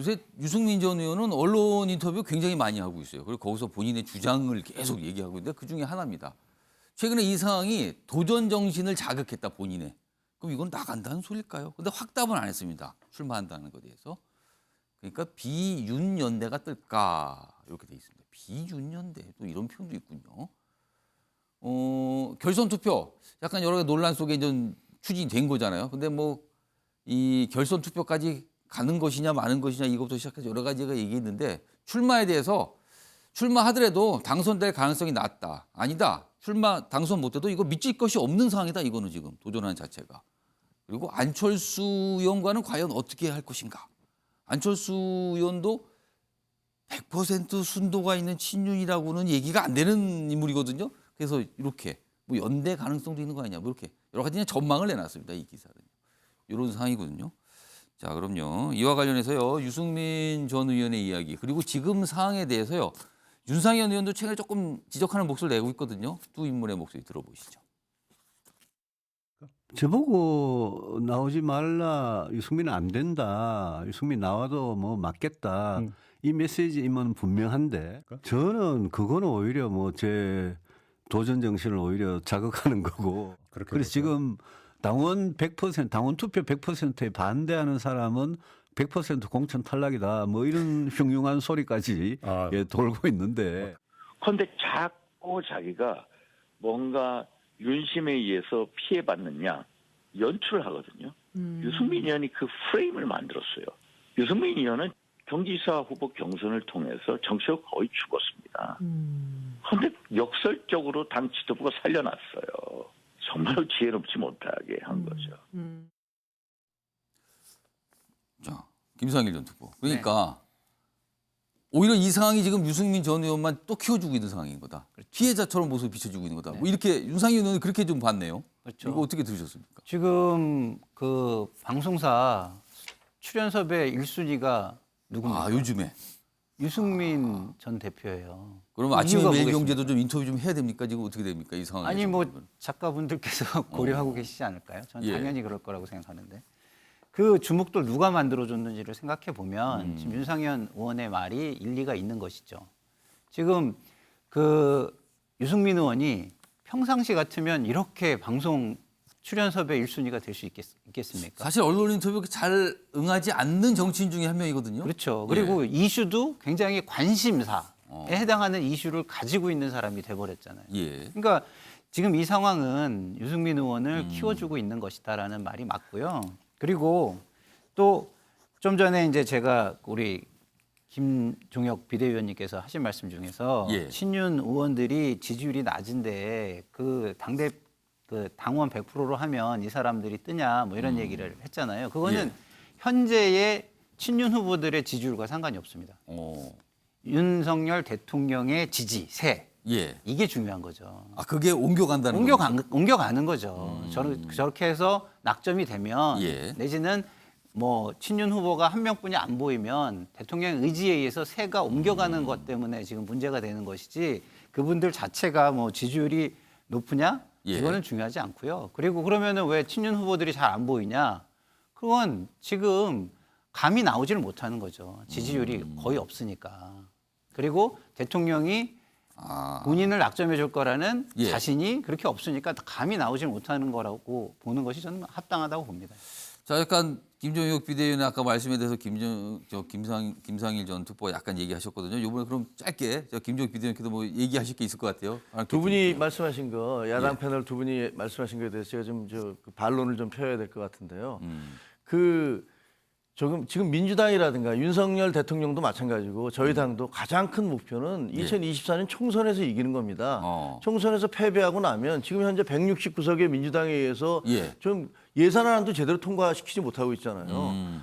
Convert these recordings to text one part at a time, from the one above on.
요새 유승민 전 의원은 언론 인터뷰 굉장히 많이 하고 있어요. 그리고 거기서 본인의 주장을 계속 얘기하고 있는데 그중에 하나입니다. 최근에 이 상황이 도전 정신을 자극했다 본인의. 그럼 이건 나간다는 소리일까요? 근데 확답은 안 했습니다. 출마한다는 것에 대해서. 그러니까 비윤연대가 뜰까 이렇게 돼 있습니다. 비윤연대 또 이런 표현도 있군요. 결선 투표 약간 여러 가지 논란 속에 좀 추진된 거잖아요. 근데 뭐 이 결선 투표까지 가는 것이냐 마는 것이냐 이것부터 시작해서 여러 가지가 얘기했는데 출마에 대해서 출마하더라도 당선될 가능성이 낮다. 아니다. 출마 당선 못해도 이거 믿질 것이 없는 상황이다. 이거는 지금 도전하는 자체가. 그리고 안철수 의원과는 과연 어떻게 할 것인가. 안철수 의원도 100% 순도가 있는 친윤이라고는 얘기가 안 되는 인물이거든요. 그래서 이렇게 뭐 연대 가능성도 있는 거 아니냐. 뭐 이렇게 여러 가지 그냥 전망을 내놨습니다. 이 기사는. 이런 상황이거든요. 자, 그럼요. 이와 관련해서요. 유승민 전 의원의 이야기 그리고 지금 상황에 대해서요. 윤상현 의원도 최근에 조금 지적하는 목소리를 내고 있거든요. 두 인물의 목소리 들어보시죠. 저보고 나오지 말라. 유승민은 안 된다. 유승민 나와도 뭐 맞겠다. 이 메시지임은 분명한데 저는 그거는 오히려 뭐 제 도전 정신을 오히려 자극하는 거고. 그래서 지금 당원 100%, 당원 투표 100%에 반대하는 사람은 100% 공천 탈락이다. 뭐 이런 흉흉한 소리까지 예, 돌고 있는데. 그런데 자꾸 자기가 뭔가 윤심에 의해서 피해받느냐 연출을 하거든요. 유승민 의원이 그 프레임을 만들었어요. 유승민 의원은 경기지사 후보 경선을 통해서 정치가 거의 죽었습니다. 그런데 역설적으로 당 지도부가 살려놨어요. 정말로 지혜롭지 못하게 한 거죠. 자, 김상일 전 투표. 그러니까 오히려 이 상황이 지금 유승민 전 의원만 또 키워주고 있는 상황인 거다. 피해자처럼 모습을 비춰주고 있는 거다. 뭐 이렇게 윤상현 의원은 그렇게 좀 봤네요. 그렇죠. 이거 어떻게 들으셨습니까? 지금 그 방송사 출연섭의 1순위가 누굽니까? 아, 요즘에. 유승민 전 대표예요. 그러면 아침에 이유가 매일경제도 좀 인터뷰 좀 해야 됩니까? 지금 어떻게 됩니까? 이 상황에. 아니 뭐 작가분들께서 고려하고 계시지 않을까요? 저는 예. 당연히 그럴 거라고 생각하는데 그 주목도를 누가 만들어줬는지를 생각해 보면 지금 윤상현 의원의 말이 일리가 있는 것이죠. 지금 그 유승민 의원이 평상시 같으면 이렇게 방송 출연섭의 1순위가 될 수 있겠습니까? 사실 언론 인터뷰 잘 응하지 않는 정치인 중에 한 명이거든요. 그렇죠. 그리고 이슈도 굉장히 관심사에 해당하는 이슈를 가지고 있는 사람이 돼버렸잖아요. 예. 그러니까 지금 이 상황은 유승민 의원을 키워주고 있는 것이다라는 말이 맞고요. 그리고 또 좀 전에 이제 제가 우리 김종혁 비대위원님께서 하신 말씀 중에서 예. 친윤 의원들이 지지율이 낮은데 그 당원 100%로 하면 이 사람들이 뜨냐 뭐 이런 얘기를 했잖아요. 그거는 예. 현재의 친윤 후보들의 지지율과 상관이 없습니다. 윤석열 대통령의 지지세 예. 이게 중요한 거죠. 아, 그게 옮겨간다는 거죠? 옮겨가는 거죠. 저렇게 해서 낙점이 되면 예. 내지는 뭐 친윤 후보가 한 명뿐이 안 보이면 대통령 의지에 의해서 세가 옮겨가는 것 때문에 지금 문제가 되는 것이지 그분들 자체가 뭐 지지율이 높으냐 예. 이거는 중요하지 않고요. 그리고 그러면은 왜 친윤 후보들이 잘 안 보이냐? 그건 지금 감이 나오지를 못하는 거죠. 지지율이 거의 없으니까. 그리고 대통령이 본인을 낙점해 줄 거라는 예. 자신이 그렇게 없으니까 감이 나오지 못하는 거라고 보는 것이 저는 합당하다고 봅니다. 자, 약간 김종혁 비대위원이 아까 말씀에 대해서 김상일 전 투표 약간 얘기하셨거든요. 이번에 그럼 짧게 김종혁 비대위원께도 뭐 얘기하실 게 있을 것 같아요. 두 분이 말씀하신 거 야당 패널 두 분이 말씀하신 거에 대해서 제가 좀 그 반론을 좀 펴야 될 것 같은데요. 지금 민주당이라든가 윤석열 대통령도 마찬가지고 저희 당도 가장 큰 목표는 2024년 총선에서 이기는 겁니다. 총선에서 패배하고 나면 지금 현재 169석의 민주당에 의해서 좀 예산안도 제대로 통과시키지 못하고 있잖아요.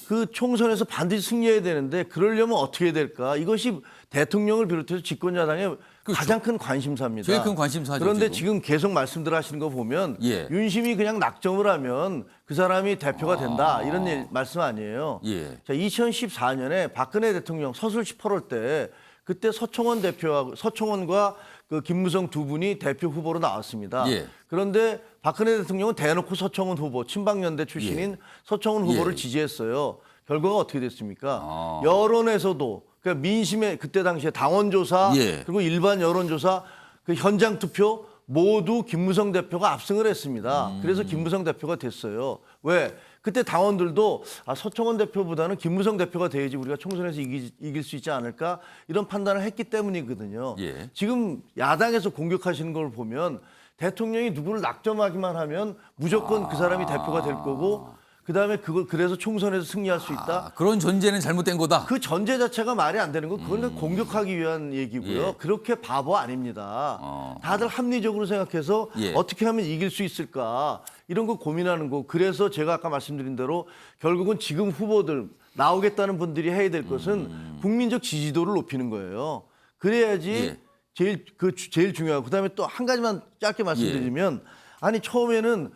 그 총선에서 반드시 승리해야 되는데 그러려면 어떻게 해야 될까? 이것이 대통령을 비롯해서 집권야당의 가장 큰 관심사입니다. 제일 큰 관심사죠. 그런데 지금 계속 말씀들 하시는 거 보면 윤심이 그냥 낙점을 하면 그 사람이 대표가 된다 이런 말씀 아니에요. 자, 2014년에 박근혜 대통령 서술 18월 때 그때 서청원과 그 김무성 두 분이 대표 후보로 나왔습니다. 그런데 박근혜 대통령은 대놓고 서청원 후보, 친박연대 출신인 서청원 후보를 지지했어요. 결과가 어떻게 됐습니까? 아. 여론에서도 그러니까 민심의 그때 당시에 당원조사 예. 그리고 일반 여론조사 그 현장 투표 모두 김무성 대표가 압승을 했습니다. 그래서 김무성 대표가 됐어요. 왜? 그때 당원들도 서청원 대표보다는 김무성 대표가 돼야지 우리가 총선에서 이길 수 있지 않을까 이런 판단을 했기 때문이거든요. 예. 지금 야당에서 공격하시는 걸 보면 대통령이 누구를 낙점하기만 하면 무조건 그 사람이 대표가 될 거고 그다음에 그걸 그래서 총선에서 승리할 수 있다. 그런 전제는 잘못된 거다. 그 전제 자체가 말이 안 되는 거 그건 공격하기 위한 얘기고요. 예. 그렇게 바보 아닙니다. 다들 합리적으로 생각해서 예. 어떻게 하면 이길 수 있을까 이런 거 고민하는 거. 그래서 제가 아까 말씀드린 대로 결국은 지금 후보들 나오겠다는 분들이 해야 될 것은 국민적 지지도를 높이는 거예요. 그래야지 예. 제일 중요하고 그다음에 또 한 가지만 짧게 말씀드리면 아니 처음에는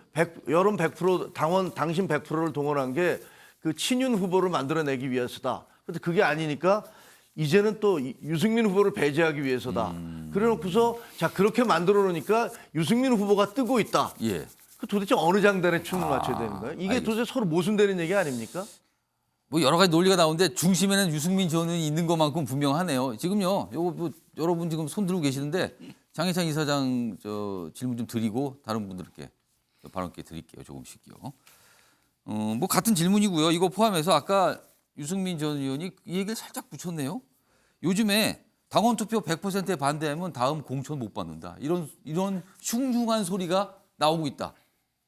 여론 100% 당신 100%를 동원한 게 그 친윤 후보를 만들어내기 위해서다. 그런데 그게 아니니까 이제는 또 유승민 후보를 배제하기 위해서다. 그래놓고서 자 그렇게 만들어 놓으니까 유승민 후보가 뜨고 있다. 예. 그 도대체 어느 장단에 춤을 맞춰야 되는 거예요? 이게 알겠습니다. 도대체 서로 모순되는 얘기 아닙니까? 뭐 여러 가지 논리가 나오는데 중심에는 유승민 전 의원이 있는 것만큼 분명하네요. 지금요, 요거 뭐 여러분 지금 손 들고 계시는데 장혜찬 이사장 질문 좀 드리고 다른 분들께 발언께 드릴게요. 조금씩요. 뭐 같은 질문이고요. 이거 포함해서 아까 유승민 전 의원이 이 얘기를 살짝 붙였네요. 요즘에 당원 투표 100%에 반대하면 다음 공천 못 받는다. 이런 흉흉한 소리가 나오고 있다.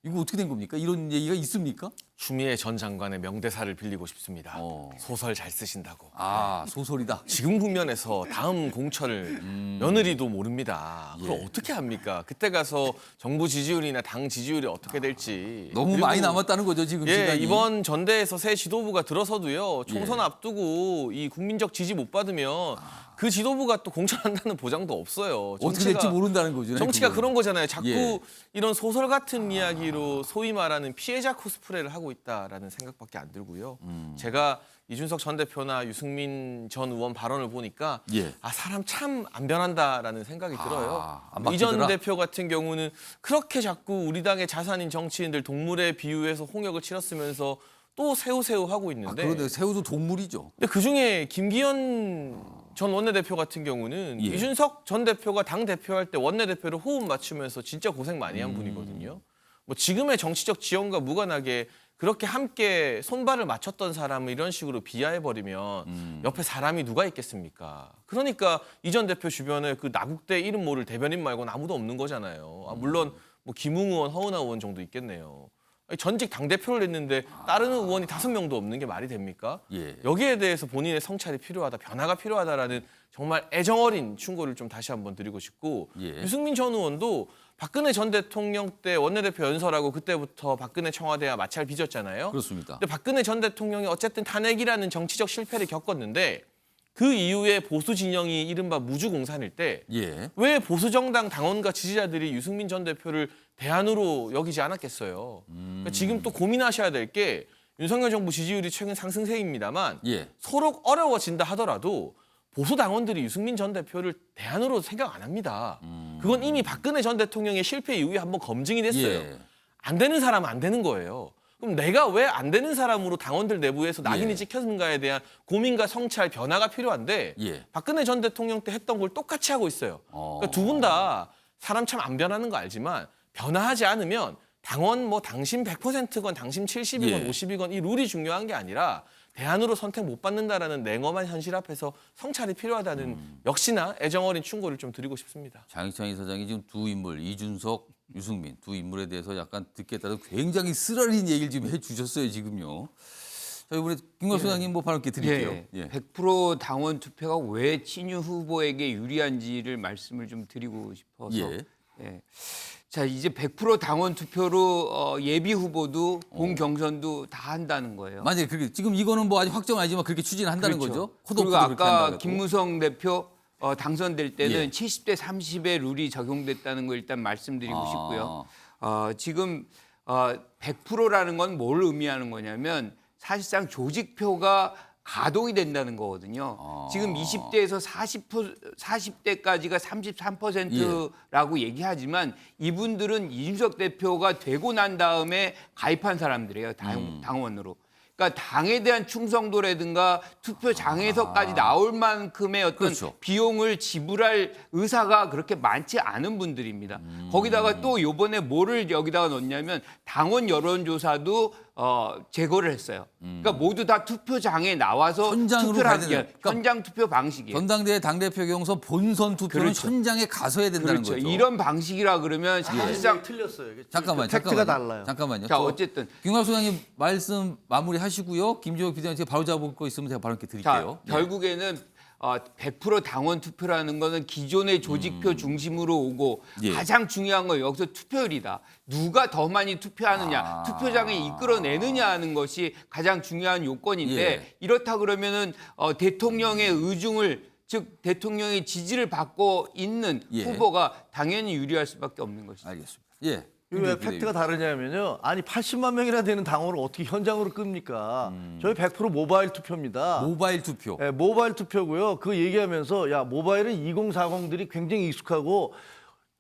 이거 어떻게 된 겁니까? 이런 얘기가 있습니까? 추미애 전 장관의 명대사를 빌리고 싶습니다. 소설 잘 쓰신다고. 아, 소설이다. 지금 국면에서 다음 공천을 며느리도 모릅니다. 그럼 예. 어떻게 합니까? 그때 가서 정부 지지율이나 당 지지율이 어떻게 될지. 너무 그리고 많이 남았다는 거죠, 지금 예, 시간이. 이번 전대에서 새 지도부가 들어서도요. 총선 예. 앞두고 이 국민적 지지 못 받으면 그 지도부가 또 공천한다는 보장도 없어요. 어떻게 될지 모른다는 거죠. 정치가 그거는. 그런 거잖아요. 자꾸 예. 이런 소설 같은 이야기로 소위 말하는 피해자 코스프레를 하고 있다라는 생각밖에 안 들고요. 제가 이준석 전 대표나 유승민 전 의원 발언을 보니까 예. 사람 참 안 변한다라는 생각이 들어요. 안 이전 바뀌더라? 대표 같은 경우는 그렇게 자꾸 우리 당의 자산인 정치인들 동물에 비유해서 홍역을 치렀으면서 또 새우새우 하고 있는데 그런데 새우도 동물이죠. 근데 그중에 김기현 전 원내대표 같은 경우는 예. 이준석 전 대표가 당 대표할 때 원내대표를 호흡 맞추면서 진짜 고생 많이 한 분이거든요. 뭐 지금의 정치적 지형과 무관하게 그렇게 함께 손발을 맞췄던 사람을 이런 식으로 비하해버리면 옆에 사람이 누가 있겠습니까? 그러니까 이 전 대표 주변에 그 나국대 이름 모를 대변인 말고는 아무도 없는 거잖아요. 물론 뭐 김웅 의원, 허은하 의원 정도 있겠네요. 아니, 전직 당대표를 했는데 따르는 의원이 5명도 없는 게 말이 됩니까? 예. 여기에 대해서 본인의 성찰이 필요하다, 변화가 필요하다라는 정말 애정어린 충고를 좀 다시 한번 드리고 싶고 예. 유승민 전 의원도 박근혜 전 대통령 때 원내대표 연설하고 그때부터 박근혜 청와대와 마찰 빚었잖아요. 그렇습니다. 근데 박근혜 전 대통령이 어쨌든 탄핵이라는 정치적 실패를 겪었는데 그 이후에 보수 진영이 이른바 무주공산일 때 예. 왜 보수 정당 당원과 지지자들이 유승민 전 대표를 대안으로 여기지 않았겠어요. 그러니까 지금 또 고민하셔야 될 게 윤석열 정부 지지율이 최근 상승세입니다만 예. 서로 어려워진다 하더라도 보수 당원들이 유승민 전 대표를 대안으로 생각 안 합니다. 그건 이미 박근혜 전 대통령의 실패 이후에 한번 검증이 됐어요. 예. 안 되는 사람은 안 되는 거예요. 그럼 내가 왜 안 되는 사람으로 당원들 내부에서 낙인이 예. 찍혔는가에 대한 고민과 성찰, 변화가 필요한데 예. 박근혜 전 대통령 때 했던 걸 똑같이 하고 있어요. 그러니까 두 분 다 사람 참 안 변하는 거 알지만 변화하지 않으면 당원 뭐 당신 100%건 당신 70이건 예. 50이건 이 룰이 중요한 게 아니라 대안으로 선택 못 받는다라는 냉엄한 현실 앞에서 성찰이 필요하다는 역시나 애정어린 충고를 좀 드리고 싶습니다. 장희찬 이사장이 지금 두 인물 이준석, 유승민 두 인물에 대해서 약간 듣겠다도 굉장히 쓰라린 얘기를 지금 해주셨어요 지금요. 자 이번에 김광수 소장님 뭐 발언께 드릴게요. 예. 100% 당원 투표가 왜 친윤 후보에게 유리한지를 말씀을 좀 드리고 싶어서. 예. 예. 자 이제 100% 당원 투표로 예비 후보도 본 경선도 다 한다는 거예요. 만약에 그렇게 지금 이거는 뭐 아직 확정 아니지만 그렇게 추진한다는 그렇죠. 거죠. 그리고 그렇게 아까 한다고. 김무성 대표 당선될 때는 예. 70대 30의 룰이 적용됐다는 걸 일단 말씀드리고 싶고요. 지금 100%라는 건 뭘 의미하는 거냐면 사실상 조직표가 가동이 된다는 거거든요. 지금 20대에서 40대까지가 33%라고 얘기하지만 이분들은 이준석 대표가 되고 난 다음에 가입한 사람들이에요. 당원으로. 그러니까 당에 대한 충성도라든가 투표장에서까지 나올 만큼의 어떤 그렇죠. 비용을 지불할 의사가 그렇게 많지 않은 분들입니다. 거기다가 또 요번에 뭐를 여기다가 넣냐면 당원 여론조사도 제거를 했어요. 그러니까 모두 다 투표장에 나와서 현장으로 투표를 가야 하는 게 되는- 그러니까 현장 투표 방식이에요. 전당대회 당대표 경선 본선 투표는 그렇죠. 현장에 가서 해야 된다는 그렇죠. 거죠. 이런 방식이라 그러면 사실상 틀렸어요. 이게 잠깐만요. 팩트가 달라요. 잠깐만요. 자 어쨌든 김광수 소장님 말씀 마무리하시고요. 김종혁 비대위원 제가 바로 잡을 거 있으면 제가 바로 이렇게 드릴게요. 자, 결국에는 100% 당원 투표라는 거는 기존의 조직표 중심으로 오고 예. 가장 중요한 건 여기서 투표율이다. 누가 더 많이 투표하느냐, 투표장에 이끌어내느냐 하는 것이 가장 중요한 요건인데 예. 이렇다 그러면은 대통령의 의중을 즉 대통령의 지지를 받고 있는 예. 후보가 당연히 유리할 수밖에 없는 것이죠. 알겠습니다. 예. 이게 왜 팩트가 다르냐면요. 아니 80만 명이나 되는 당원을 어떻게 현장으로 끕니까? 저희 100% 모바일 투표입니다. 모바일 투표. 네, 모바일 투표고요. 그 얘기하면서 야 모바일은 2040들이 굉장히 익숙하고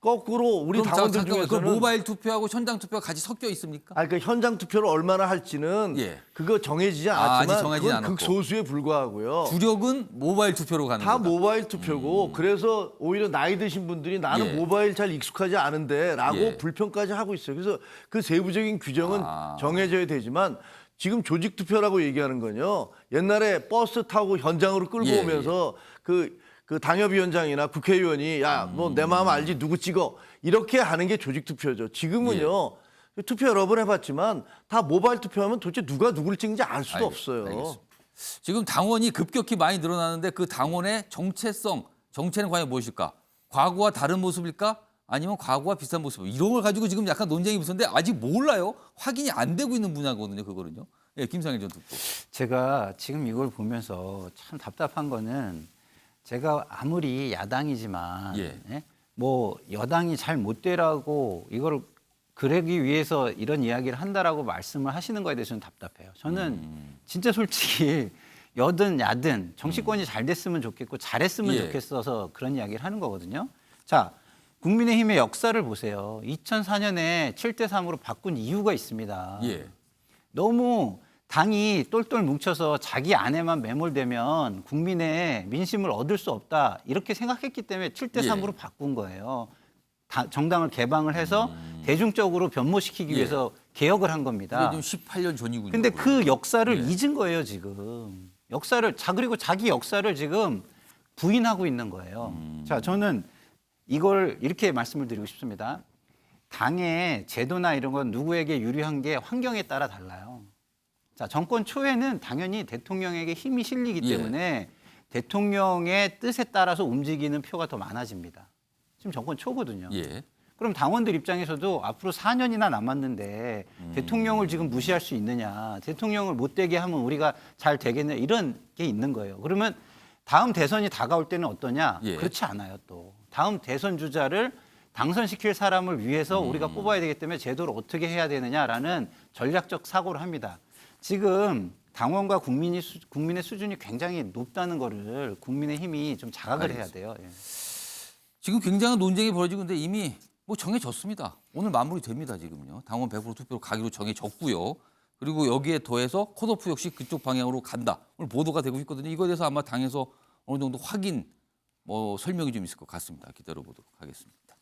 거꾸로 우리 그럼 당원들 잠깐만, 중에서는 그 모바일 투표하고 현장 투표가 같이 섞여 있습니까? 그러니까 현장 투표를 얼마나 할지는 예. 그거 정해지지 아직 않았지만 정해지지 그건 않았고. 극소수에 불과하고요. 주력은 모바일 투표로 가는 다 거다. 모바일 투표고 그래서 오히려 나이 드신 분들이 나는 예. 모바일 잘 익숙하지 않은데라고 예. 불평까지 하고 있어요. 그래서 그 세부적인 규정은 정해져야 되지만 지금 조직 투표라고 얘기하는 건요. 옛날에 버스 타고 현장으로 끌고 예, 오면서 그 당협위원장이나 국회의원이 야 뭐 내 마음 알지 누구 찍어 이렇게 하는 게 조직 투표죠. 지금은요. 투표 여러 번 해봤지만 다 모바일 투표하면 도대체 누가 누구를 찍는지 알 수도 없어요. 알겠습니다. 지금 당원이 급격히 많이 늘어나는데 그 당원의 정체성, 정체는 과연 무엇일까? 과거와 다른 모습일까? 아니면 과거와 비슷한 모습? 이런 걸 가지고 지금 약간 논쟁이 붙었는데 아직 몰라요. 확인이 안 되고 있는 분야거든요. 그거는요. 예, 김상일 전 특보. 제가 지금 이걸 보면서 참 답답한 거는 제가 아무리 야당이지만 예. 예? 뭐 여당이 잘 못 되라고 이걸 그러기 위해서 이런 이야기를 한다라고 말씀을 하시는 거에 대해서는 답답해요. 저는 진짜 솔직히 여든 야든 정치권이 잘 됐으면 좋겠고 잘했으면 예. 좋겠어서 그런 이야기를 하는 거거든요. 자, 국민의힘의 역사를 보세요. 2004년에 7대3으로 바꾼 이유가 있습니다. 예. 너무 당이 똘똘 뭉쳐서 자기 안에만 매몰되면 국민의 민심을 얻을 수 없다 이렇게 생각했기 때문에 7대3으로 바꾼 거예요. 정당을 개방을 해서 대중적으로 변모시키기 위해서 개혁을 한 겁니다. 이게 좀 18년 전이군요. 근데 그 역사를 예. 잊은 거예요 지금. 그리고 자기 역사를 지금 부인하고 있는 거예요. 자, 저는 이걸 이렇게 말씀을 드리고 싶습니다. 당의 제도나 이런 건 누구에게 유리한 게 환경에 따라 달라요. 자, 정권 초에는 당연히 대통령에게 힘이 실리기 예. 때문에 대통령의 뜻에 따라서 움직이는 표가 더 많아집니다. 지금 정권 초거든요. 예. 그럼 당원들 입장에서도 앞으로 4년이나 남았는데 대통령을 지금 무시할 수 있느냐, 대통령을 못 되게 하면 우리가 잘 되겠냐 이런 게 있는 거예요. 그러면 다음 대선이 다가올 때는 어떠냐? 예. 그렇지 않아요. 또 다음 대선 주자를 당선시킬 사람을 위해서 우리가 뽑아야 되기 때문에 제도를 어떻게 해야 되느냐라는 전략적 사고를 합니다. 지금 당원과 국민의 수준이 굉장히 높다는 거를 국민의힘이 좀 자각을 해야 돼요. 예. 지금 굉장한 논쟁이 벌어지고 있는데 이미 뭐 정해졌습니다. 오늘 마무리됩니다. 지금요. 당원 100% 투표로 가기로 정해졌고요. 그리고 여기에 더해서 컷오프 역시 그쪽 방향으로 간다. 오늘 보도가 되고 있거든요. 이거에 대해서 아마 당에서 어느 정도 확인 설명이 좀 있을 것 같습니다. 기다려보도록 하겠습니다.